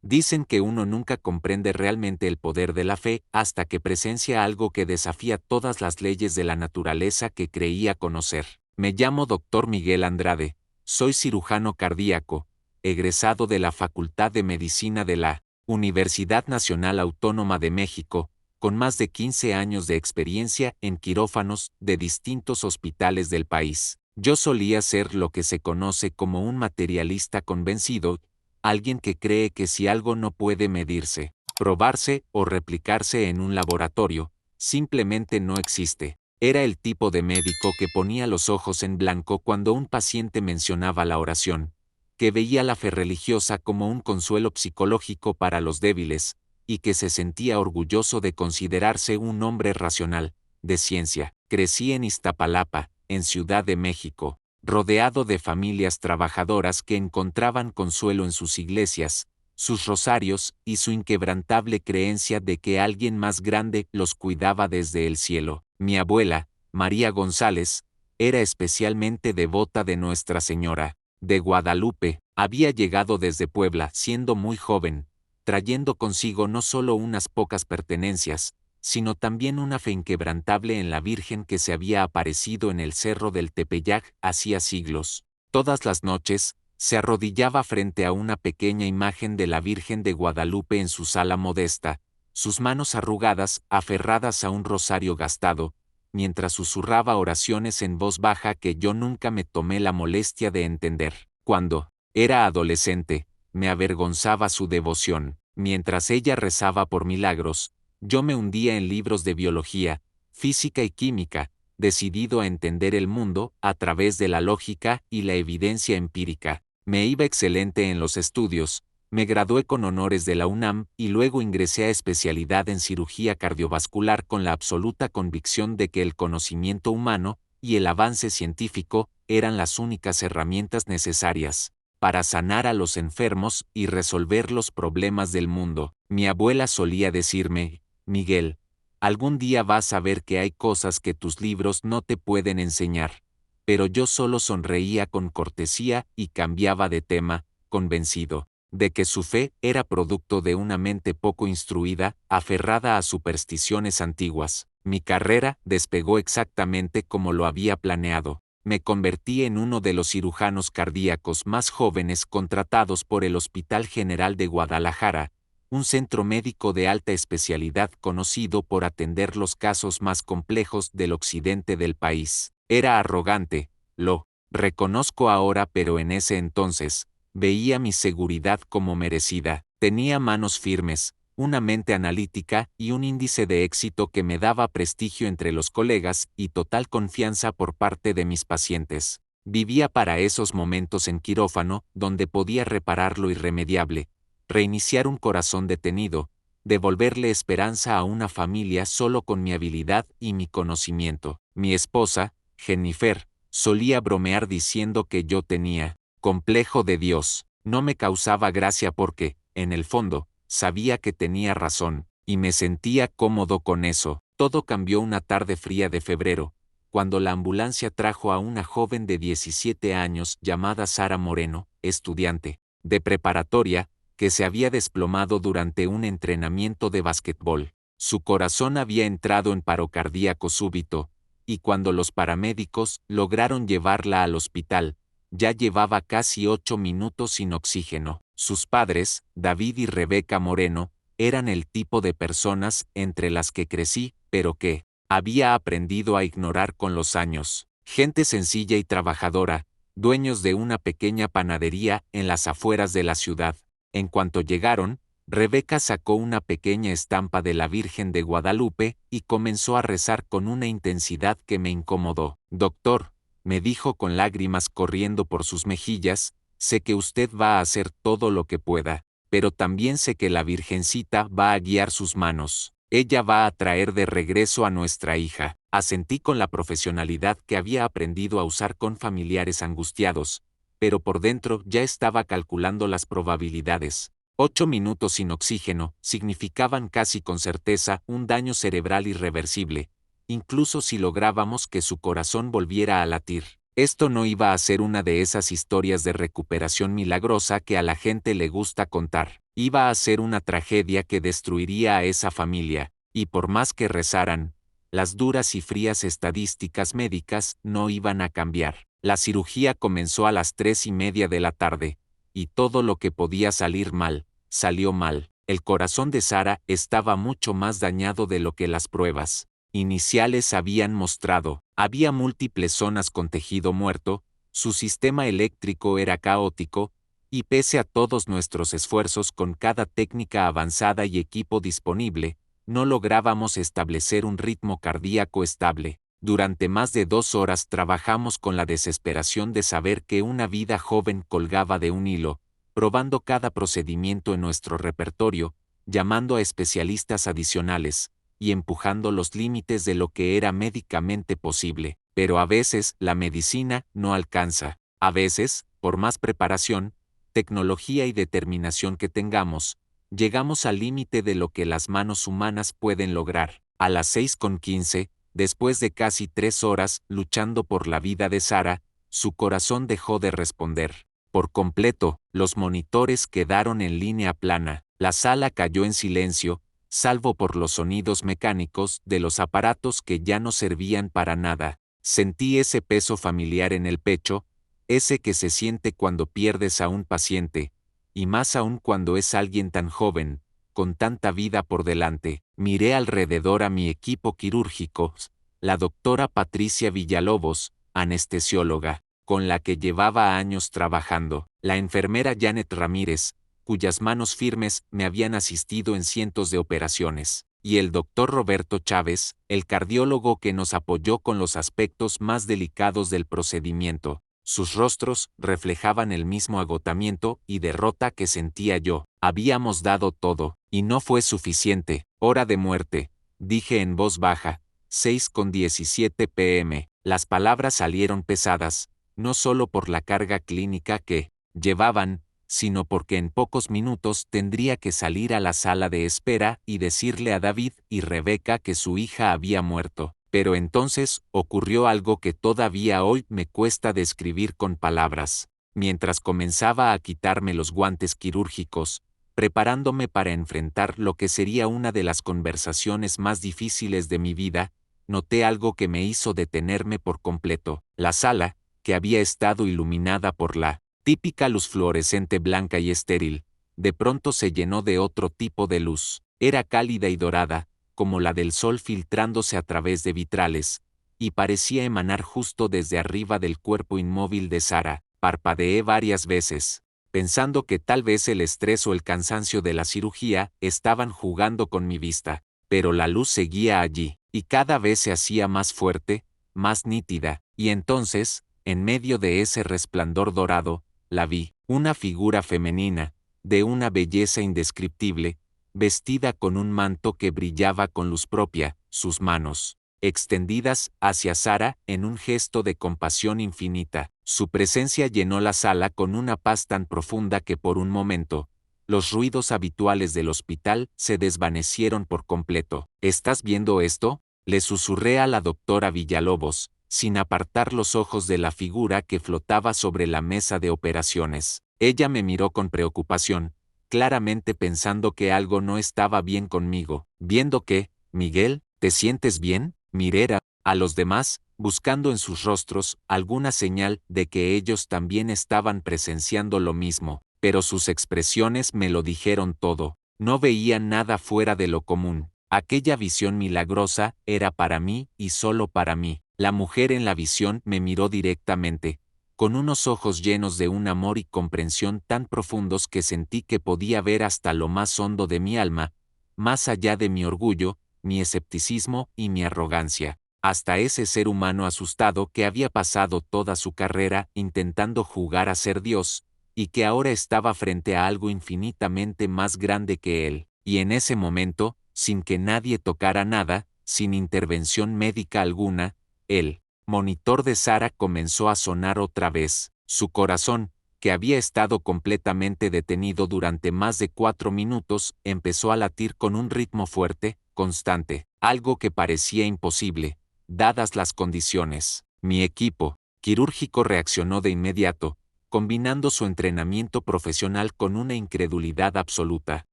Dicen que uno nunca comprende realmente el poder de la fe hasta que presencia algo que desafía todas las leyes de la naturaleza que creía conocer. Me llamo Dr. Miguel Andrade, soy cirujano cardíaco, egresado de la Facultad de Medicina de la Universidad Nacional Autónoma de México, con más de 15 años de experiencia en quirófanos de distintos hospitales del país. Yo solía ser lo que se conoce como un materialista convencido, alguien que cree que si algo no puede medirse, probarse o replicarse en un laboratorio, simplemente no existe. Era el tipo de médico que ponía los ojos en blanco cuando un paciente mencionaba la oración, que veía la fe religiosa como un consuelo psicológico para los débiles, y que se sentía orgulloso de considerarse un hombre racional, de ciencia. Crecí en Iztapalapa, en Ciudad de México, rodeado de familias trabajadoras que encontraban consuelo en sus iglesias, sus rosarios y su inquebrantable creencia de que alguien más grande los cuidaba desde el cielo. Mi abuela, María González, era especialmente devota de Nuestra Señora de Guadalupe. Había llegado desde Puebla siendo muy joven, trayendo consigo no solo unas pocas pertenencias, sino también una fe inquebrantable en la Virgen que se había aparecido en el cerro del Tepeyac hacía siglos. Todas las noches, se arrodillaba frente a una pequeña imagen de la Virgen de Guadalupe en su sala modesta, sus manos arrugadas aferradas a un rosario gastado, mientras susurraba oraciones en voz baja que yo nunca me tomé la molestia de entender. Cuando era adolescente, me avergonzaba su devoción. Mientras ella rezaba por milagros, yo me hundía en libros de biología, física y química, decidido a entender el mundo a través de la lógica y la evidencia empírica. Me iba excelente en los estudios, me gradué con honores de la UNAM y luego ingresé a especialidad en cirugía cardiovascular con la absoluta convicción de que el conocimiento humano y el avance científico eran las únicas herramientas necesarias para sanar a los enfermos y resolver los problemas del mundo. Mi abuela solía decirme, Miguel, algún día vas a ver que hay cosas que tus libros no te pueden enseñar. Pero yo solo sonreía con cortesía y cambiaba de tema, convencido de que su fe era producto de una mente poco instruida, aferrada a supersticiones antiguas. Mi carrera despegó exactamente como lo había planeado. Me convertí en uno de los cirujanos cardíacos más jóvenes contratados por el Hospital General de Guadalajara, un centro médico de alta especialidad conocido por atender los casos más complejos del occidente del país. Era arrogante, lo reconozco ahora, pero en ese entonces, veía mi seguridad como merecida. Tenía manos firmes, una mente analítica y un índice de éxito que me daba prestigio entre los colegas y total confianza por parte de mis pacientes. Vivía para esos momentos en quirófano, donde podía reparar lo irremediable, reiniciar un corazón detenido, devolverle esperanza a una familia solo con mi habilidad y mi conocimiento. Mi esposa, Jennifer, solía bromear diciendo que yo tenía complejo de Dios. No me causaba gracia porque, en el fondo, sabía que tenía razón, y me sentía cómodo con eso. Todo cambió una tarde fría de febrero, cuando la ambulancia trajo a una joven de 17 años llamada Sara Moreno, estudiante de preparatoria, que se había desplomado durante un entrenamiento de basquetbol. Su corazón había entrado en paro cardíaco súbito, y cuando los paramédicos lograron llevarla al hospital, ya llevaba casi 8 minutos sin oxígeno. Sus padres, David y Rebeca Moreno, eran el tipo de personas entre las que crecí, pero que había aprendido a ignorar con los años. Gente sencilla y trabajadora, dueños de una pequeña panadería en las afueras de la ciudad. En cuanto llegaron, Rebeca sacó una pequeña estampa de la Virgen de Guadalupe y comenzó a rezar con una intensidad que me incomodó. Doctor, me dijo con lágrimas corriendo por sus mejillas, sé que usted va a hacer todo lo que pueda, pero también sé que la Virgencita va a guiar sus manos. Ella va a traer de regreso a nuestra hija. Asentí con la profesionalidad que había aprendido a usar con familiares angustiados, pero por dentro ya estaba calculando las probabilidades. 8 minutos sin oxígeno significaban casi con certeza un daño cerebral irreversible, incluso si lográbamos que su corazón volviera a latir. Esto no iba a ser una de esas historias de recuperación milagrosa que a la gente le gusta contar. Iba a ser una tragedia que destruiría a esa familia, y por más que rezaran, las duras y frías estadísticas médicas no iban a cambiar. La cirugía comenzó a las 3:30 de la tarde, y todo lo que podía salir mal, salió mal. El corazón de Sara estaba mucho más dañado de lo que las pruebas iniciales habían mostrado. Había múltiples zonas con tejido muerto, su sistema eléctrico era caótico, y pese a todos nuestros esfuerzos con cada técnica avanzada y equipo disponible, no lográbamos establecer un ritmo cardíaco estable. Durante más de 2 horas trabajamos con la desesperación de saber que una vida joven colgaba de un hilo, probando cada procedimiento en nuestro repertorio, llamando a especialistas adicionales, y empujando los límites de lo que era médicamente posible. Pero a veces la medicina no alcanza. A veces, por más preparación, tecnología y determinación que tengamos, llegamos al límite de lo que las manos humanas pueden lograr. A las 6:15, después de casi 3 horas luchando por la vida de Sara, su corazón dejó de responder. Por completo, los monitores quedaron en línea plana. La sala cayó en silencio, salvo por los sonidos mecánicos de los aparatos que ya no servían para nada. Sentí ese peso familiar en el pecho, ese que se siente cuando pierdes a un paciente, y más aún cuando es alguien tan joven, con tanta vida por delante. Miré alrededor a mi equipo quirúrgico, la doctora Patricia Villalobos, anestesióloga, con la que llevaba años trabajando, la enfermera Janet Ramírez, cuyas manos firmes me habían asistido en cientos de operaciones, y el doctor Roberto Chávez, el cardiólogo que nos apoyó con los aspectos más delicados del procedimiento. Sus rostros reflejaban el mismo agotamiento y derrota que sentía yo. Habíamos dado todo, y no fue suficiente. Hora de muerte, dije en voz baja, 6:17 p.m. Las palabras salieron pesadas, no solo por la carga clínica que llevaban, sino porque en pocos minutos tendría que salir a la sala de espera y decirle a David y Rebeca que su hija había muerto. Pero entonces ocurrió algo que todavía hoy me cuesta describir con palabras. Mientras comenzaba a quitarme los guantes quirúrgicos, preparándome para enfrentar lo que sería una de las conversaciones más difíciles de mi vida, noté algo que me hizo detenerme por completo. La sala, que había estado iluminada por la típica luz fluorescente blanca y estéril, de pronto se llenó de otro tipo de luz. Era cálida y dorada, como la del sol filtrándose a través de vitrales, y parecía emanar justo desde arriba del cuerpo inmóvil de Sara. Parpadeé varias veces, pensando que tal vez el estrés o el cansancio de la cirugía estaban jugando con mi vista, pero la luz seguía allí, y cada vez se hacía más fuerte, más nítida, y entonces, en medio de ese resplandor dorado, la vi, una figura femenina, de una belleza indescriptible, vestida con un manto que brillaba con luz propia, sus manos, extendidas hacia Sara en un gesto de compasión infinita. Su presencia llenó la sala con una paz tan profunda que por un momento, los ruidos habituales del hospital se desvanecieron por completo. ¿Estás viendo esto?, le susurré a la doctora Villalobos, sin apartar los ojos de la figura que flotaba sobre la mesa de operaciones. Ella me miró con preocupación, claramente pensando que algo no estaba bien conmigo. Viendo que, Miguel, ¿te sientes bien?, miré a los demás, buscando en sus rostros alguna señal de que ellos también estaban presenciando lo mismo, pero sus expresiones me lo dijeron todo. No veían nada fuera de lo común. Aquella visión milagrosa era para mí y solo para mí. La mujer en la visión me miró directamente, con unos ojos llenos de un amor y comprensión tan profundos que sentí que podía ver hasta lo más hondo de mi alma, más allá de mi orgullo, mi escepticismo y mi arrogancia, hasta ese ser humano asustado que había pasado toda su carrera intentando jugar a ser Dios, y que ahora estaba frente a algo infinitamente más grande que él. Y en ese momento, sin que nadie tocara nada, sin intervención médica alguna, el monitor de Sara comenzó a sonar otra vez. Su corazón, que había estado completamente detenido durante más de 4 minutos, empezó a latir con un ritmo fuerte, constante, algo que parecía imposible, dadas las condiciones. Mi equipo quirúrgico reaccionó de inmediato, combinando su entrenamiento profesional con una incredulidad absoluta.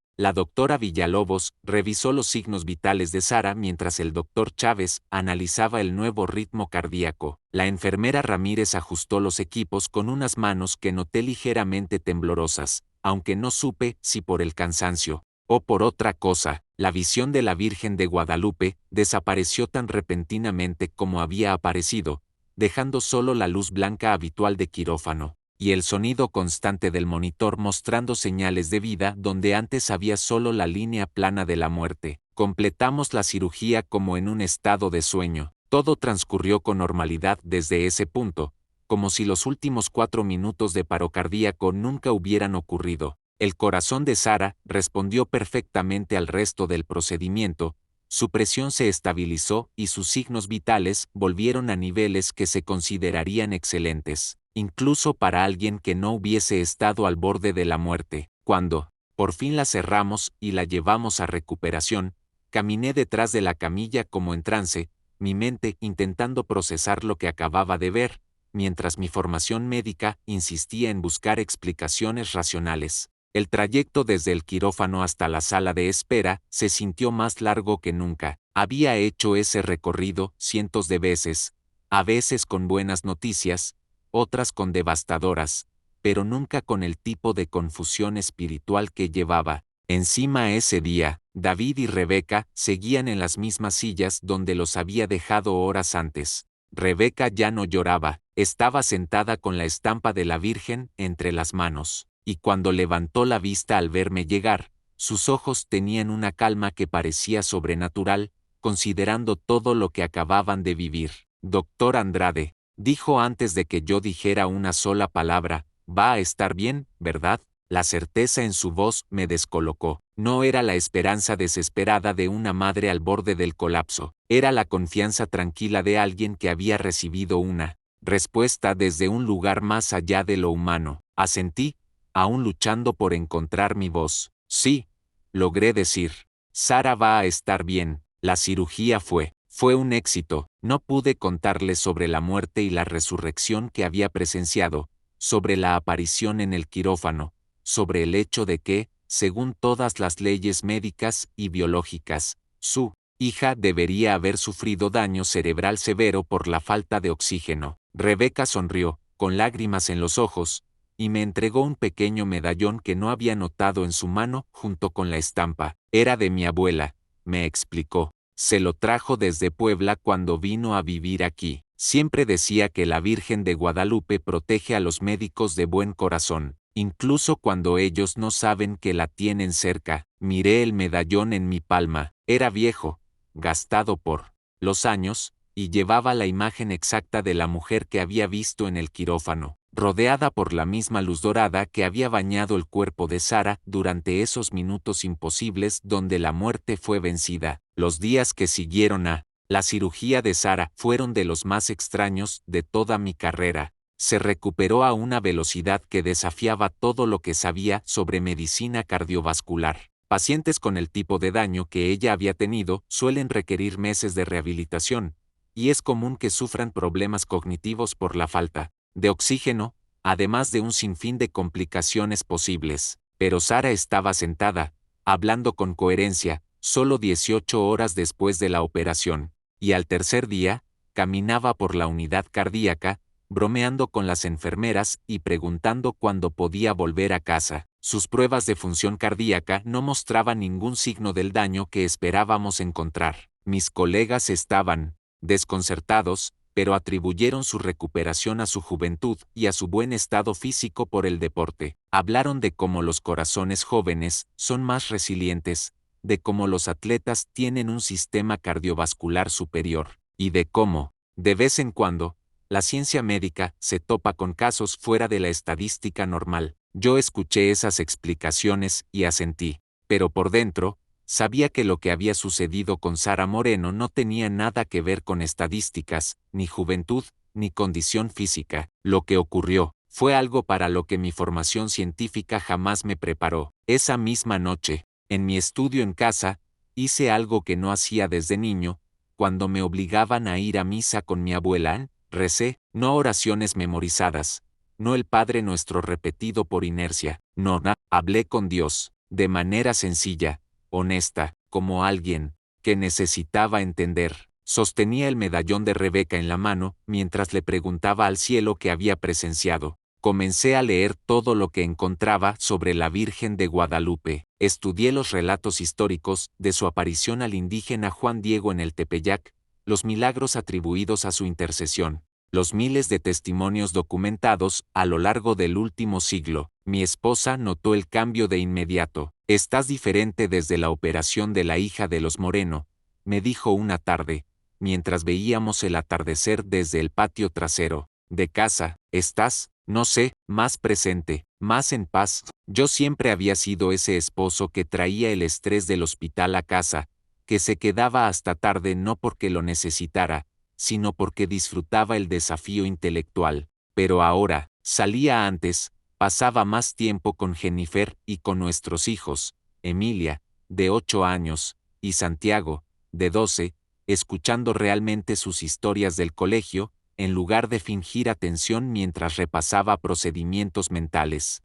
La doctora Villalobos revisó los signos vitales de Sara mientras el doctor Chávez analizaba el nuevo ritmo cardíaco. La enfermera Ramírez ajustó los equipos con unas manos que noté ligeramente temblorosas, aunque no supe si por el cansancio o por otra cosa. La visión de la Virgen de Guadalupe desapareció tan repentinamente como había aparecido, dejando solo la luz blanca habitual de quirófano y el sonido constante del monitor mostrando señales de vida donde antes había solo la línea plana de la muerte. Completamos la cirugía como en un estado de sueño. Todo transcurrió con normalidad desde ese punto, como si los últimos 4 minutos de paro cardíaco nunca hubieran ocurrido. El corazón de Sara respondió perfectamente al resto del procedimiento, su presión se estabilizó y sus signos vitales volvieron a niveles que se considerarían excelentes, incluso para alguien que no hubiese estado al borde de la muerte. Cuando, por fin la cerramos y la llevamos a recuperación, caminé detrás de la camilla como en trance, mi mente intentando procesar lo que acababa de ver, mientras mi formación médica insistía en buscar explicaciones racionales. El trayecto desde el quirófano hasta la sala de espera se sintió más largo que nunca. Había hecho ese recorrido cientos de veces, a veces con buenas noticias, otras con devastadoras, pero nunca con el tipo de confusión espiritual que llevaba. Encima ese día, David y Rebeca seguían en las mismas sillas donde los había dejado horas antes. Rebeca ya no lloraba, estaba sentada con la estampa de la Virgen entre las manos, y cuando levantó la vista al verme llegar, sus ojos tenían una calma que parecía sobrenatural, considerando todo lo que acababan de vivir. Doctor Andrade, dijo antes de que yo dijera una sola palabra, va a estar bien, ¿verdad? La certeza en su voz me descolocó. No era la esperanza desesperada de una madre al borde del colapso, era la confianza tranquila de alguien que había recibido una respuesta desde un lugar más allá de lo humano. Asentí, aún luchando por encontrar mi voz. Sí, logré decir. Sara va a estar bien. La cirugía fue un éxito. No pude contarle sobre la muerte y la resurrección que había presenciado, sobre la aparición en el quirófano, sobre el hecho de que, según todas las leyes médicas y biológicas, su hija debería haber sufrido daño cerebral severo por la falta de oxígeno. Rebeca sonrió, con lágrimas en los ojos, y me entregó un pequeño medallón que no había notado en su mano junto con la estampa. Era de mi abuela, me explicó. Se lo trajo desde Puebla cuando vino a vivir aquí. Siempre decía que la Virgen de Guadalupe protege a los médicos de buen corazón, incluso cuando ellos no saben que la tienen cerca. Miré el medallón en mi palma. Era viejo, gastado por los años, y llevaba la imagen exacta de la mujer que había visto en el quirófano, rodeada por la misma luz dorada que había bañado el cuerpo de Sara durante esos minutos imposibles donde la muerte fue vencida. Los días que siguieron a la cirugía de Sara fueron de los más extraños de toda mi carrera. Se recuperó a una velocidad que desafiaba todo lo que sabía sobre medicina cardiovascular. Pacientes con el tipo de daño que ella había tenido suelen requerir meses de rehabilitación, y es común que sufran problemas cognitivos por la falta de oxígeno, además de un sinfín de complicaciones posibles. Pero Sara estaba sentada, hablando con coherencia, solo 18 horas después de la operación, y al tercer día, caminaba por la unidad cardíaca, bromeando con las enfermeras y preguntando cuándo podía volver a casa. Sus pruebas de función cardíaca no mostraban ningún signo del daño que esperábamos encontrar. Mis colegas estaban desconcertados, pero atribuyeron su recuperación a su juventud y a su buen estado físico por el deporte. Hablaron de cómo los corazones jóvenes son más resilientes, de cómo los atletas tienen un sistema cardiovascular superior, y de cómo, de vez en cuando, la ciencia médica se topa con casos fuera de la estadística normal. Yo escuché esas explicaciones y asentí, pero por dentro, sabía que lo que había sucedido con Sara Moreno no tenía nada que ver con estadísticas, ni juventud, ni condición física. Lo que ocurrió fue algo para lo que mi formación científica jamás me preparó. Esa misma noche, en mi estudio en casa, hice algo que no hacía desde niño, cuando me obligaban a ir a misa con mi abuela. Recé, no oraciones memorizadas, no el Padre Nuestro repetido por inercia. No, hablé con Dios, de manera sencilla, honesta, como alguien que necesitaba entender. Sostenía el medallón de Rebeca en la mano, mientras le preguntaba al cielo qué había presenciado. Comencé a leer todo lo que encontraba sobre la Virgen de Guadalupe. Estudié los relatos históricos de su aparición al indígena Juan Diego en el Tepeyac, los milagros atribuidos a su intercesión, los miles de testimonios documentados a lo largo del último siglo. Mi esposa notó el cambio de inmediato. Estás diferente desde la operación de la hija de los Moreno, me dijo una tarde, mientras veíamos el atardecer desde el patio trasero de casa. Estás, no sé, más presente, más en paz. Yo siempre había sido ese esposo que traía el estrés del hospital a casa, que se quedaba hasta tarde no porque lo necesitara, sino porque disfrutaba el desafío intelectual. Pero ahora, salía antes, pasaba más tiempo con Jennifer y con nuestros hijos, Emilia, de 8 años, y Santiago, de 12, escuchando realmente sus historias del colegio, en lugar de fingir atención mientras repasaba procedimientos mentales.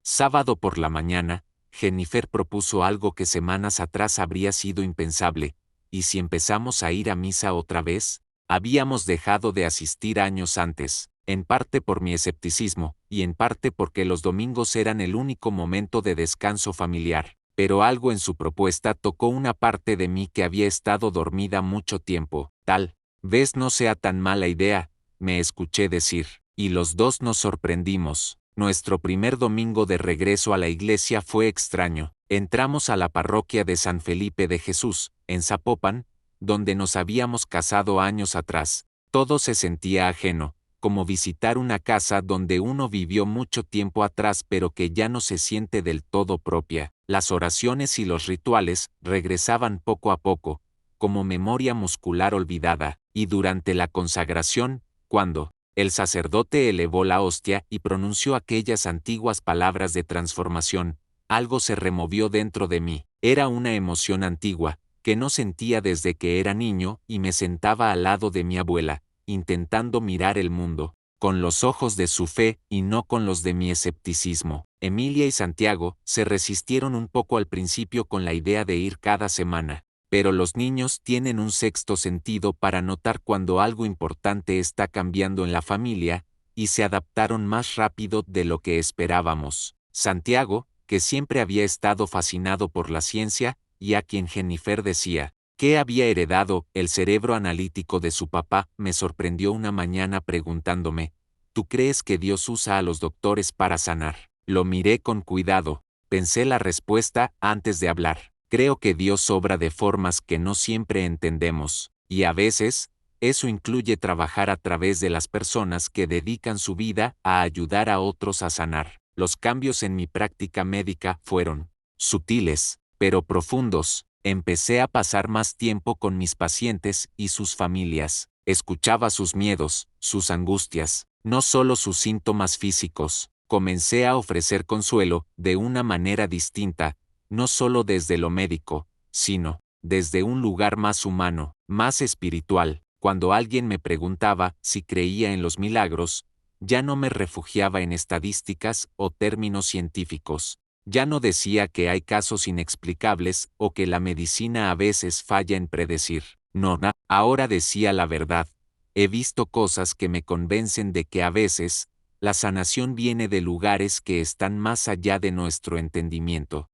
Sábado por la mañana, Jennifer propuso algo que semanas atrás habría sido impensable. ¿Y si empezamos a ir a misa otra vez? Habíamos dejado de asistir años antes, en parte por mi escepticismo, y en parte porque los domingos eran el único momento de descanso familiar. Pero algo en su propuesta tocó una parte de mí que había estado dormida mucho tiempo. Tal vez no sea tan mala idea, me escuché decir, y los dos nos sorprendimos. Nuestro primer domingo de regreso a la iglesia fue extraño. Entramos a la parroquia de San Felipe de Jesús, en Zapopan, donde nos habíamos casado años atrás. Todo se sentía ajeno, como visitar una casa donde uno vivió mucho tiempo atrás pero que ya no se siente del todo propia. Las oraciones y los rituales regresaban poco a poco, como memoria muscular olvidada, y durante la consagración, cuando el sacerdote elevó la hostia y pronunció aquellas antiguas palabras de transformación, algo se removió dentro de mí. Era una emoción antigua, que no sentía desde que era niño, y me sentaba al lado de mi abuela, intentando mirar el mundo con los ojos de su fe y no con los de mi escepticismo. Emilia y Santiago se resistieron un poco al principio con la idea de ir cada semana, pero los niños tienen un sexto sentido para notar cuando algo importante está cambiando en la familia, y se adaptaron más rápido de lo que esperábamos. Santiago, que siempre había estado fascinado por la ciencia, y a quien Jennifer decía que había heredado el cerebro analítico de su papá, me sorprendió una mañana preguntándome, ¿tú crees que Dios usa a los doctores para sanar? Lo miré con cuidado, pensé la respuesta antes de hablar. Creo que Dios obra de formas que no siempre entendemos, y a veces, eso incluye trabajar a través de las personas que dedican su vida a ayudar a otros a sanar. Los cambios en mi práctica médica fueron sutiles, pero profundos. Empecé a pasar más tiempo con mis pacientes y sus familias. Escuchaba sus miedos, sus angustias, no solo sus síntomas físicos. Comencé a ofrecer consuelo de una manera distinta, no solo desde lo médico, sino desde un lugar más humano, más espiritual. Cuando alguien me preguntaba si creía en los milagros, ya no me refugiaba en estadísticas o términos científicos. Ya no decía que hay casos inexplicables o que la medicina a veces falla en predecir. No, ahora decía la verdad. He visto cosas que me convencen de que a veces, la sanación viene de lugares que están más allá de nuestro entendimiento.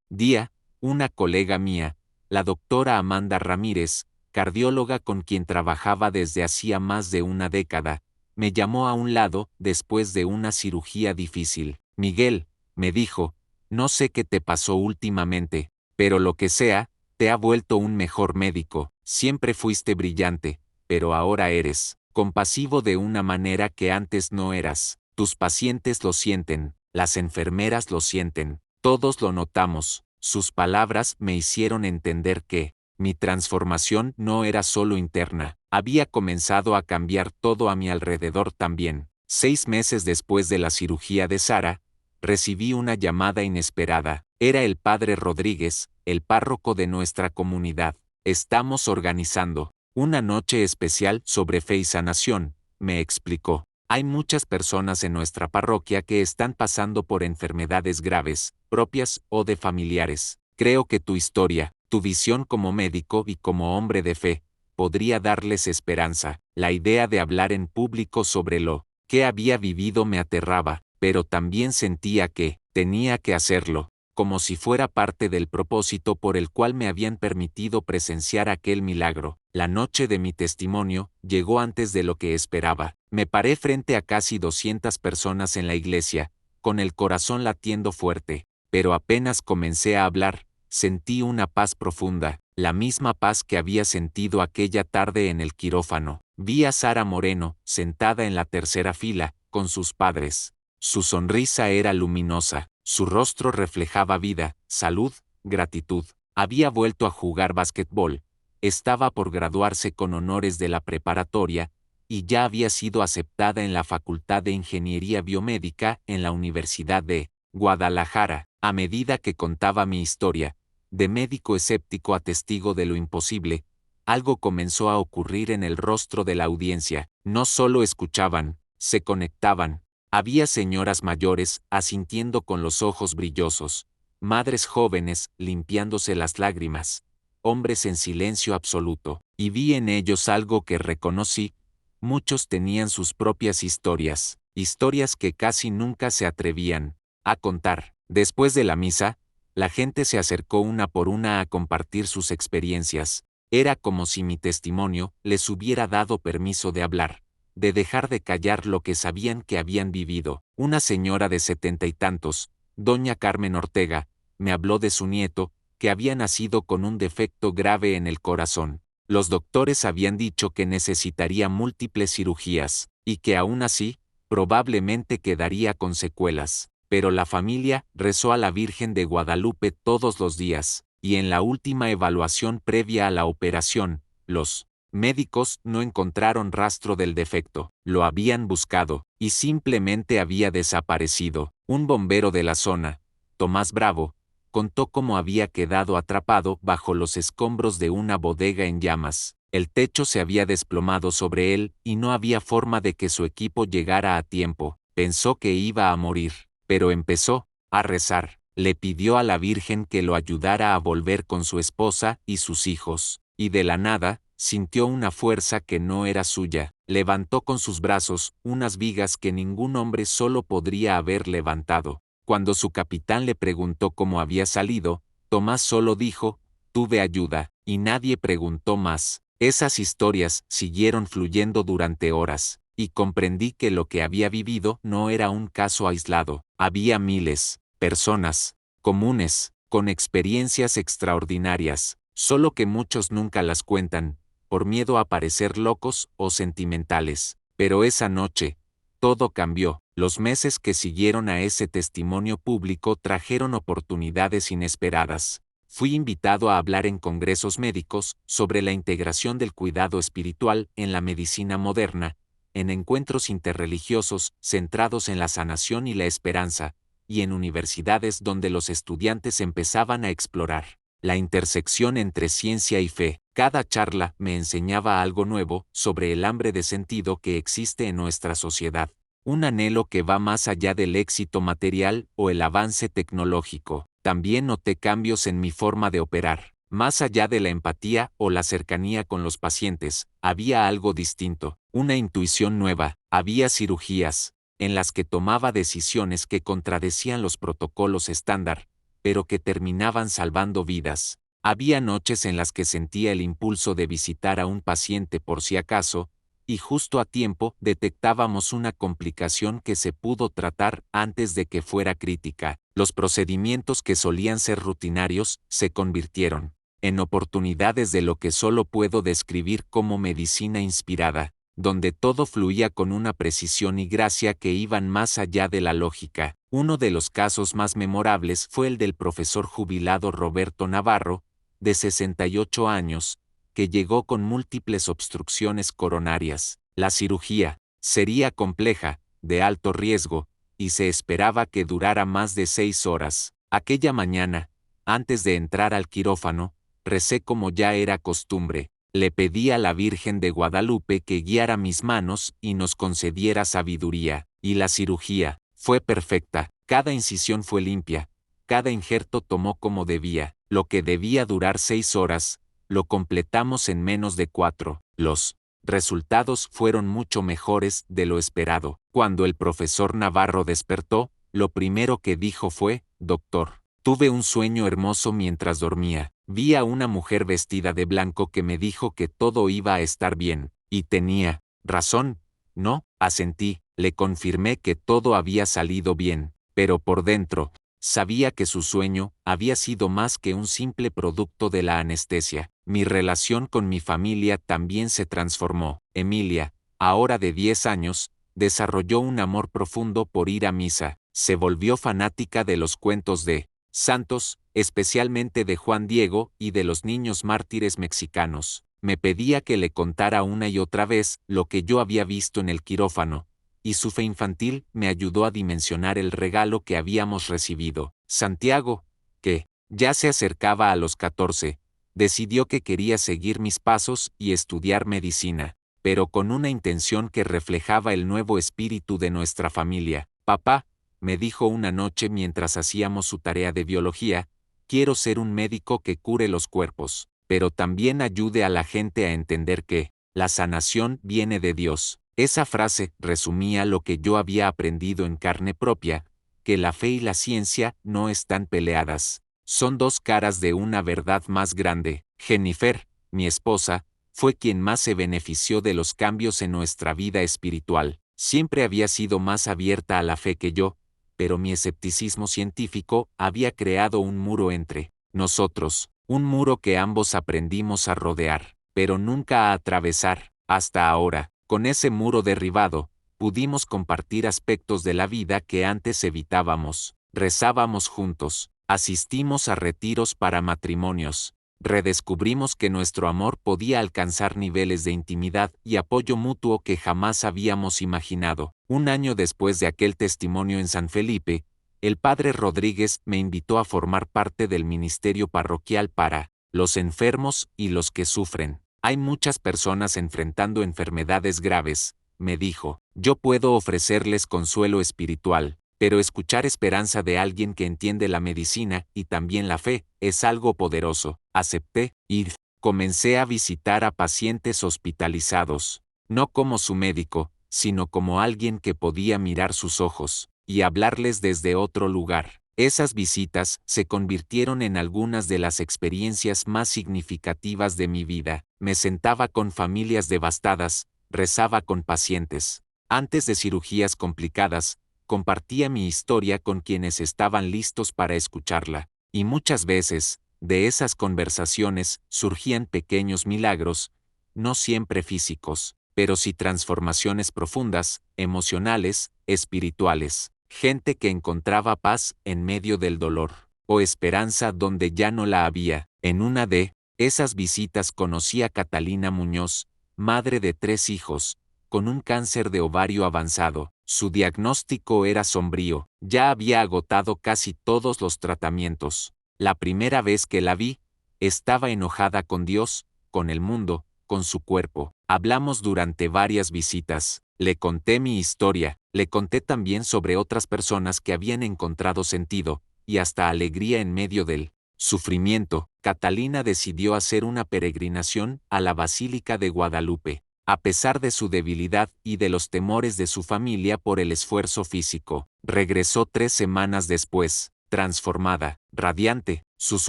Día, una colega mía, la doctora Amanda Ramírez, cardióloga con quien trabajaba desde hacía más de una década, me llamó a un lado después de una cirugía difícil. Miguel, me dijo, no sé qué te pasó últimamente, pero lo que sea, te ha vuelto un mejor médico. Siempre fuiste brillante, pero ahora eres compasivo de una manera que antes no eras. Tus pacientes lo sienten, las enfermeras lo sienten, todos lo notamos. Sus palabras me hicieron entender que mi transformación no era solo interna, había comenzado a cambiar todo a mi alrededor también. 6 meses después de la cirugía de Sara, recibí una llamada inesperada. Era el padre Rodríguez, el párroco de nuestra comunidad. Estamos organizando una noche especial sobre fe y sanación, me explicó. Hay muchas personas en nuestra parroquia que están pasando por enfermedades graves, propias o de familiares. Creo que tu historia, tu visión como médico y como hombre de fe, podría darles esperanza. La idea de hablar en público sobre lo que había vivido me aterraba, pero también sentía que tenía que hacerlo, como si fuera parte del propósito por el cual me habían permitido presenciar aquel milagro. La noche de mi testimonio llegó antes de lo que esperaba. Me paré frente a casi 200 personas en la iglesia, con el corazón latiendo fuerte, pero apenas comencé a hablar, sentí una paz profunda, la misma paz que había sentido aquella tarde en el quirófano. Vi a Sara Moreno, sentada en la tercera fila, con sus padres. Su sonrisa era luminosa, su rostro reflejaba vida, salud, gratitud. Había vuelto a jugar básquetbol, estaba por graduarse con honores de la preparatoria, y ya había sido aceptada en la Facultad de Ingeniería Biomédica en la Universidad de Guadalajara. A medida que contaba mi historia, de médico escéptico a testigo de lo imposible, algo comenzó a ocurrir en el rostro de la audiencia. No solo escuchaban, se conectaban. Había señoras mayores asintiendo con los ojos brillosos, madres jóvenes limpiándose las lágrimas, hombres en silencio absoluto, y vi en ellos algo que reconocí. Muchos tenían sus propias historias, historias que casi nunca se atrevían a contar. Después de la misa, la gente se acercó una por una a compartir sus experiencias. Era como si mi testimonio les hubiera dado permiso de hablar, de dejar de callar lo que sabían que habían vivido. Una señora de 70 y tantos, doña Carmen Ortega, me habló de su nieto, que había nacido con un defecto grave en el corazón. Los doctores habían dicho que necesitaría múltiples cirugías, y que aún así, probablemente quedaría con secuelas. Pero la familia rezó a la Virgen de Guadalupe todos los días, y en la última evaluación previa a la operación, los médicos no encontraron rastro del defecto. Lo habían buscado, y simplemente había desaparecido. Un bombero de la zona, Tomás Bravo, contó cómo había quedado atrapado bajo los escombros de una bodega en llamas. El techo se había desplomado sobre él y no había forma de que su equipo llegara a tiempo. Pensó que iba a morir, pero empezó a rezar. Le pidió a la Virgen que lo ayudara a volver con su esposa y sus hijos, y de la nada, sintió una fuerza que no era suya. Levantó con sus brazos unas vigas que ningún hombre solo podría haber levantado. Cuando su capitán le preguntó cómo había salido, Tomás solo dijo, tuve ayuda, y nadie preguntó más. Esas historias siguieron fluyendo durante horas, y comprendí que lo que había vivido no era un caso aislado. Había miles, personas, comunes, con experiencias extraordinarias, solo que muchos nunca las cuentan, por miedo a parecer locos o sentimentales. Pero esa noche, todo cambió. Los meses que siguieron a ese testimonio público trajeron oportunidades inesperadas. Fui invitado a hablar en congresos médicos sobre la integración del cuidado espiritual en la medicina moderna, en encuentros interreligiosos centrados en la sanación y la esperanza, y en universidades donde los estudiantes empezaban a explorar la intersección entre ciencia y fe. Cada charla me enseñaba algo nuevo sobre el hambre de sentido que existe en nuestra sociedad. Un anhelo que va más allá del éxito material o el avance tecnológico. También noté cambios en mi forma de operar. Más allá de la empatía o la cercanía con los pacientes, había algo distinto, una intuición nueva. Había cirugías, en las que tomaba decisiones que contradecían los protocolos estándar, pero que terminaban salvando vidas. Había noches en las que sentía el impulso de visitar a un paciente por si acaso, y justo a tiempo detectábamos una complicación que se pudo tratar antes de que fuera crítica. Los procedimientos que solían ser rutinarios se convirtieron en oportunidades de lo que solo puedo describir como medicina inspirada, donde todo fluía con una precisión y gracia que iban más allá de la lógica. Uno de los casos más memorables fue el del profesor jubilado Roberto Navarro, de 68 años, que llegó con múltiples obstrucciones coronarias. La cirugía sería compleja, de alto riesgo, y se esperaba que durara más de 6 horas. Aquella mañana, antes de entrar al quirófano, recé como ya era costumbre, Le pedí a la Virgen de Guadalupe que guiara mis manos y nos concediera sabiduría, y la cirugía fue perfecta, cada incisión fue limpia, cada injerto tomó como debía, lo que debía durar 6 horas, lo completamos en menos de 4. Los resultados fueron mucho mejores de lo esperado. Cuando el profesor Navarro despertó, lo primero que dijo fue: «Doctor, tuve un sueño hermoso mientras dormía. Vi a una mujer vestida de blanco que me dijo que todo iba a estar bien, y tenía razón». «No», asentí, le confirmé que todo había salido bien, pero por dentro, sabía que su sueño había sido más que un simple producto de la anestesia. Mi relación con mi familia también se transformó. Emilia, ahora de 10 años, desarrolló un amor profundo por ir a misa. Se volvió fanática de los cuentos de santos, especialmente de Juan Diego y de los niños mártires mexicanos. Me pedía que le contara una y otra vez lo que yo había visto en el quirófano, y su fe infantil me ayudó a dimensionar el regalo que habíamos recibido. Santiago, que ya se acercaba a los 14, decidió que quería seguir mis pasos y estudiar medicina, pero con una intención que reflejaba el nuevo espíritu de nuestra familia. «Papá», me dijo una noche mientras hacíamos su tarea de biología, «quiero ser un médico que cure los cuerpos, pero también ayude a la gente a entender que la sanación viene de Dios». Esa frase resumía lo que yo había aprendido en carne propia, que la fe y la ciencia no están peleadas. Son dos caras de una verdad más grande. Jennifer, mi esposa, fue quien más se benefició de los cambios en nuestra vida espiritual. Siempre había sido más abierta a la fe que yo, pero mi escepticismo científico había creado un muro entre nosotros, un muro que ambos aprendimos a rodear, pero nunca a atravesar. Hasta ahora, con ese muro derribado, pudimos compartir aspectos de la vida que antes evitábamos. Rezábamos juntos, asistimos a retiros para matrimonios, redescubrimos que nuestro amor podía alcanzar niveles de intimidad y apoyo mutuo que jamás habíamos imaginado. Un año después de aquel testimonio en San Felipe, el padre Rodríguez me invitó a formar parte del ministerio parroquial para los enfermos y los que sufren. «Hay muchas personas enfrentando enfermedades graves», me dijo. «Yo puedo ofrecerles consuelo espiritual, pero escuchar esperanza de alguien que entiende la medicina y también la fe es algo poderoso». Acepté y comencé a visitar a pacientes hospitalizados, no como su médico, sino como alguien que podía mirar sus ojos y hablarles desde otro lugar. Esas visitas se convirtieron en algunas de las experiencias más significativas de mi vida. Me sentaba con familias devastadas, rezaba con pacientes. Antes de cirugías complicadas, compartía mi historia con quienes estaban listos para escucharla. Y muchas veces, de esas conversaciones surgían pequeños milagros, no siempre físicos, pero sí transformaciones profundas, emocionales, espirituales. Gente que encontraba paz en medio del dolor, o esperanza donde ya no la había. En una de esas visitas conocí a Catalina Muñoz, madre de 3 hijos, con un cáncer de ovario avanzado. Su diagnóstico era sombrío, ya había agotado casi todos los tratamientos. La primera vez que la vi, estaba enojada con Dios, con el mundo, con su cuerpo. Hablamos durante varias visitas. Le conté mi historia, le conté también sobre otras personas que habían encontrado sentido, y hasta alegría en medio del sufrimiento. Catalina decidió hacer una peregrinación a la Basílica de Guadalupe, a pesar de su debilidad y de los temores de su familia por el esfuerzo físico. Regresó 3 semanas después, transformada, radiante. Sus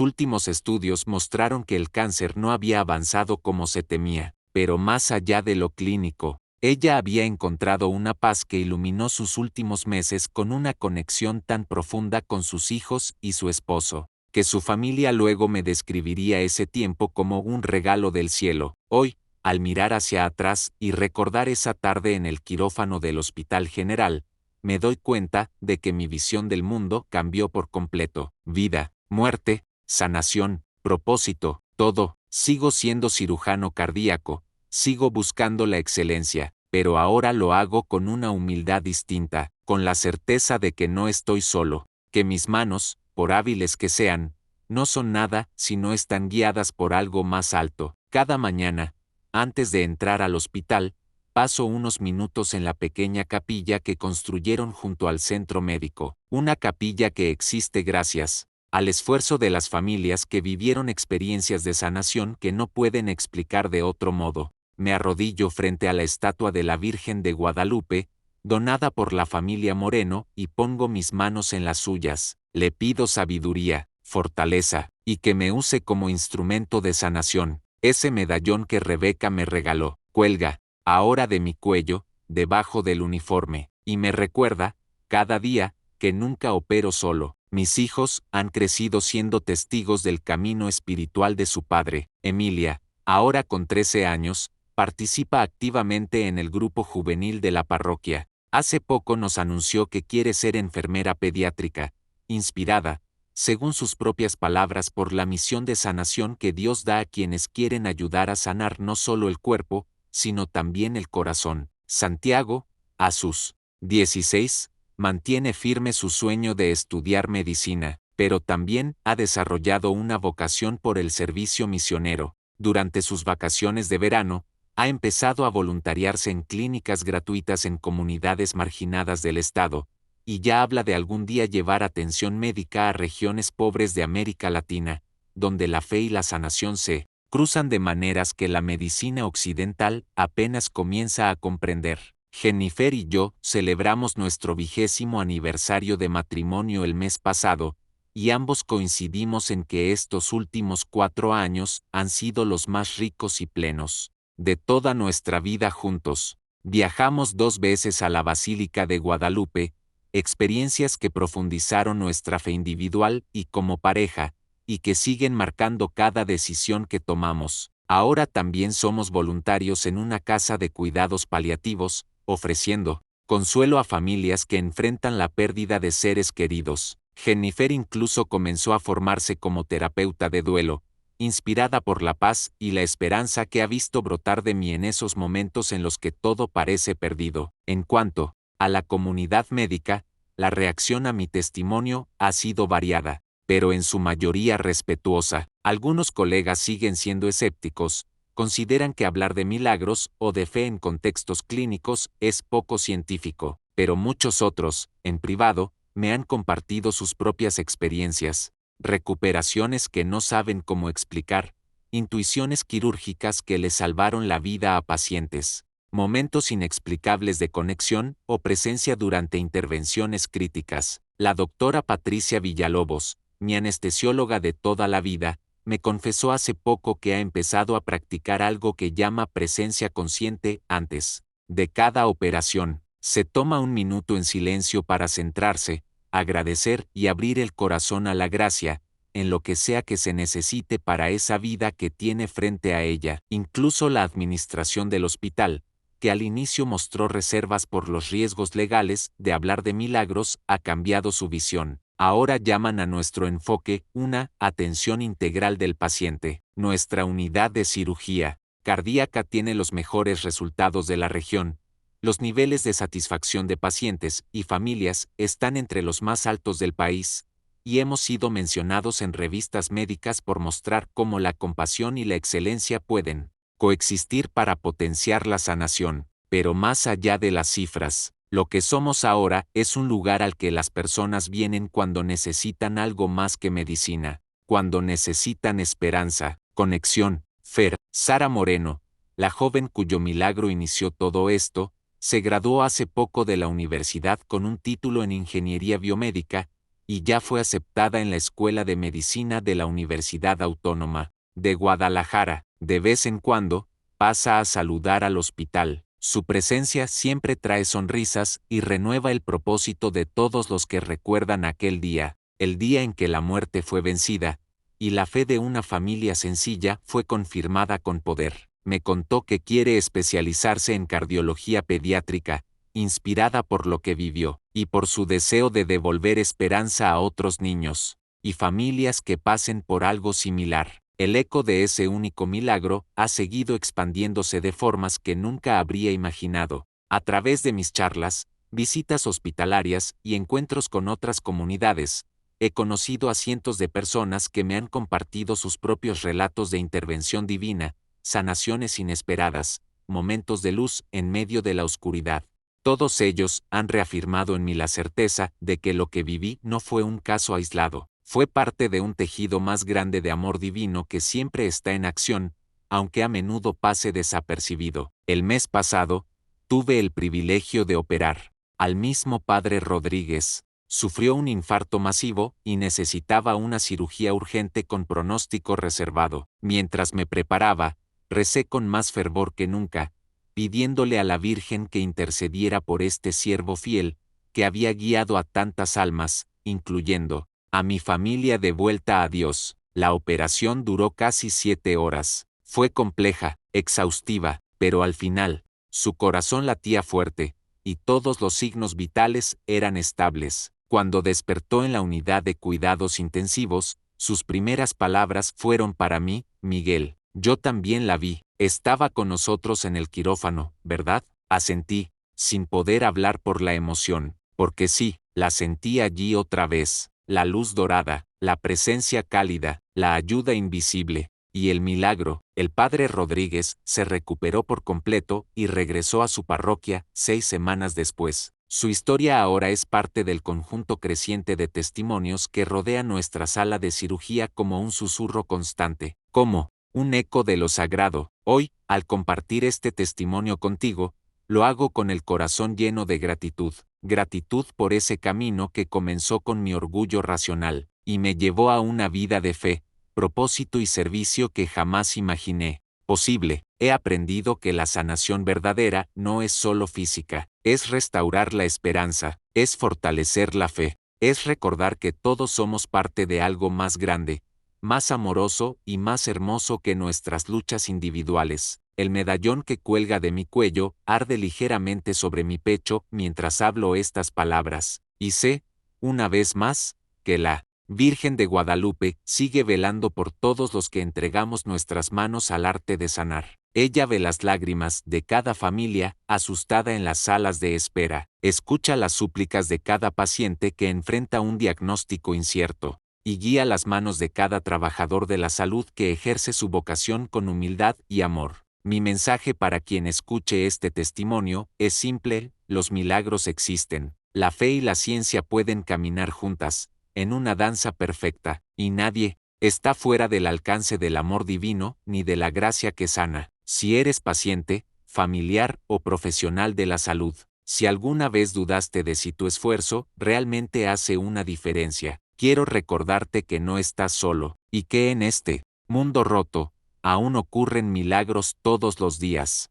últimos estudios mostraron que el cáncer no había avanzado como se temía, pero más allá de lo clínico, ella había encontrado una paz que iluminó sus últimos meses con una conexión tan profunda con sus hijos y su esposo, que su familia luego me describiría ese tiempo como un regalo del cielo. Hoy, al mirar hacia atrás y recordar esa tarde en el quirófano del Hospital General, me doy cuenta de que mi visión del mundo cambió por completo. Vida, muerte, sanación, propósito, todo. Sigo siendo cirujano cardíaco, sigo buscando la excelencia, pero ahora lo hago con una humildad distinta, con la certeza de que no estoy solo, que mis manos, por hábiles que sean, no son nada si no están guiadas por algo más alto. Cada mañana, Antes de entrar al hospital, paso unos minutos en la pequeña capilla que construyeron junto al centro médico, una capilla que existe gracias al esfuerzo de las familias que vivieron experiencias de sanación que no pueden explicar de otro modo. Me arrodillo frente a la estatua de la Virgen de Guadalupe, donada por la familia Moreno, y pongo mis manos en las suyas. Le pido sabiduría, fortaleza, y que me use como instrumento de sanación. Ese medallón que Rebeca me regaló, cuelga, ahora de mi cuello, debajo del uniforme, y me recuerda, cada día, que nunca opero solo. Mis hijos han crecido siendo testigos del camino espiritual de su padre. Emilia, ahora con 13 años, participa activamente en el grupo juvenil de la parroquia. Hace poco nos anunció que quiere ser enfermera pediátrica, inspirada, según sus propias palabras, por la misión de sanación que Dios da a quienes quieren ayudar a sanar no solo el cuerpo, sino también el corazón. Santiago, a sus 16, mantiene firme su sueño de estudiar medicina, pero también ha desarrollado una vocación por el servicio misionero. Durante sus vacaciones de verano, ha empezado a voluntariarse en clínicas gratuitas en comunidades marginadas del estado, y ya habla de algún día llevar atención médica a regiones pobres de América Latina, donde la fe y la sanación se cruzan de maneras que la medicina occidental apenas comienza a comprender. Jennifer y yo celebramos nuestro 20º aniversario de matrimonio el mes pasado, y ambos coincidimos en que estos últimos 4 años han sido los más ricos y plenos de toda nuestra vida juntos. Viajamos 2 veces a la Basílica de Guadalupe, experiencias que profundizaron nuestra fe individual y como pareja, y que siguen marcando cada decisión que tomamos. Ahora también somos voluntarios en una casa de cuidados paliativos, ofreciendo consuelo a familias que enfrentan la pérdida de seres queridos. Jennifer incluso comenzó a formarse como terapeuta de duelo, inspirada por la paz y la esperanza que ha visto brotar de mí en esos momentos en los que todo parece perdido. En cuanto a la comunidad médica, la reacción a mi testimonio ha sido variada, pero en su mayoría respetuosa. Algunos colegas siguen siendo escépticos, consideran que hablar de milagros o de fe en contextos clínicos es poco científico, pero muchos otros, en privado, me han compartido sus propias experiencias, recuperaciones que no saben cómo explicar, intuiciones quirúrgicas que le salvaron la vida a pacientes, momentos inexplicables de conexión o presencia durante intervenciones críticas. La doctora Patricia Villalobos, mi anestesióloga de toda la vida, me confesó hace poco que ha empezado a practicar algo que llama presencia consciente antes de cada operación. Se toma un minuto en silencio para centrarse, agradecer y abrir el corazón a la gracia, en lo que sea que se necesite para esa vida que tiene frente a ella. Incluso la administración del hospital, que al inicio mostró reservas por los riesgos legales de hablar de milagros, ha cambiado su visión. Ahora llaman a nuestro enfoque una atención integral del paciente. Nuestra unidad de cirugía cardíaca tiene los mejores resultados de la región. Los niveles de satisfacción de pacientes y familias están entre los más altos del país, y hemos sido mencionados en revistas médicas por mostrar cómo la compasión y la excelencia pueden coexistir para potenciar la sanación. Pero más allá de las cifras, lo que somos ahora es un lugar al que las personas vienen cuando necesitan algo más que medicina, cuando necesitan esperanza, conexión. Fer, Sara Moreno, la joven cuyo milagro inició todo esto, se graduó hace poco de la universidad con un título en Ingeniería Biomédica, y ya fue aceptada en la Escuela de Medicina de la Universidad Autónoma de Guadalajara. De vez en cuando, pasa a saludar al hospital. Su presencia siempre trae sonrisas y renueva el propósito de todos los que recuerdan aquel día, el día en que la muerte fue vencida, y la fe de una familia sencilla fue confirmada con poder. Me contó que quiere especializarse en cardiología pediátrica, inspirada por lo que vivió, y por su deseo de devolver esperanza a otros niños y familias que pasen por algo similar. El eco de ese único milagro ha seguido expandiéndose de formas que nunca habría imaginado. A través de mis charlas, visitas hospitalarias y encuentros con otras comunidades, he conocido a cientos de personas que me han compartido sus propios relatos de intervención divina, sanaciones inesperadas, momentos de luz en medio de la oscuridad. Todos ellos han reafirmado en mí la certeza de que lo que viví no fue un caso aislado, fue parte de un tejido más grande de amor divino que siempre está en acción, aunque a menudo pase desapercibido. El mes pasado, tuve el privilegio de operar al mismo padre Rodríguez. Sufrió un infarto masivo y necesitaba una cirugía urgente con pronóstico reservado. Mientras me preparaba, recé con más fervor que nunca, pidiéndole a la Virgen que intercediera por este siervo fiel, que había guiado a tantas almas, incluyendo a mi familia de vuelta a Dios. La operación duró casi 7 horas. Fue compleja, exhaustiva, pero al final, su corazón latía fuerte, y todos los signos vitales eran estables. Cuando despertó en la unidad de cuidados intensivos, sus primeras palabras fueron para mí: Miguel, yo también la vi. Estaba con nosotros en el quirófano, ¿verdad? Asentí, sin poder hablar por la emoción, porque sí, la sentí allí otra vez, la luz dorada, la presencia cálida, la ayuda invisible. Y el milagro, el padre Rodríguez se recuperó por completo y regresó a su parroquia 6 semanas después. Su historia ahora es parte del conjunto creciente de testimonios que rodea nuestra sala de cirugía como un susurro constante, como un eco de lo sagrado. Hoy, al compartir este testimonio contigo, lo hago con el corazón lleno de gratitud. Gratitud por ese camino que comenzó con mi orgullo racional, y me llevó a una vida de fe, propósito y servicio que jamás imaginé posible. He aprendido que la sanación verdadera no es solo física, es restaurar la esperanza, es fortalecer la fe, es recordar que todos somos parte de algo más grande, más amoroso y más hermoso que nuestras luchas individuales. El medallón que cuelga de mi cuello arde ligeramente sobre mi pecho mientras hablo estas palabras, y sé, una vez más, que la Virgen de Guadalupe sigue velando por todos los que entregamos nuestras manos al arte de sanar. Ella ve las lágrimas de cada familia asustada en las salas de espera, escucha las súplicas de cada paciente que enfrenta un diagnóstico incierto, y guía las manos de cada trabajador de la salud que ejerce su vocación con humildad y amor. Mi mensaje para quien escuche este testimonio es simple: los milagros existen, la fe y la ciencia pueden caminar juntas, en una danza perfecta, y nadie está fuera del alcance del amor divino ni de la gracia que sana. Si eres paciente, familiar o profesional de la salud, si alguna vez dudaste de si tu esfuerzo realmente hace una diferencia, quiero recordarte que no estás solo, y que en este mundo roto, aún ocurren milagros todos los días.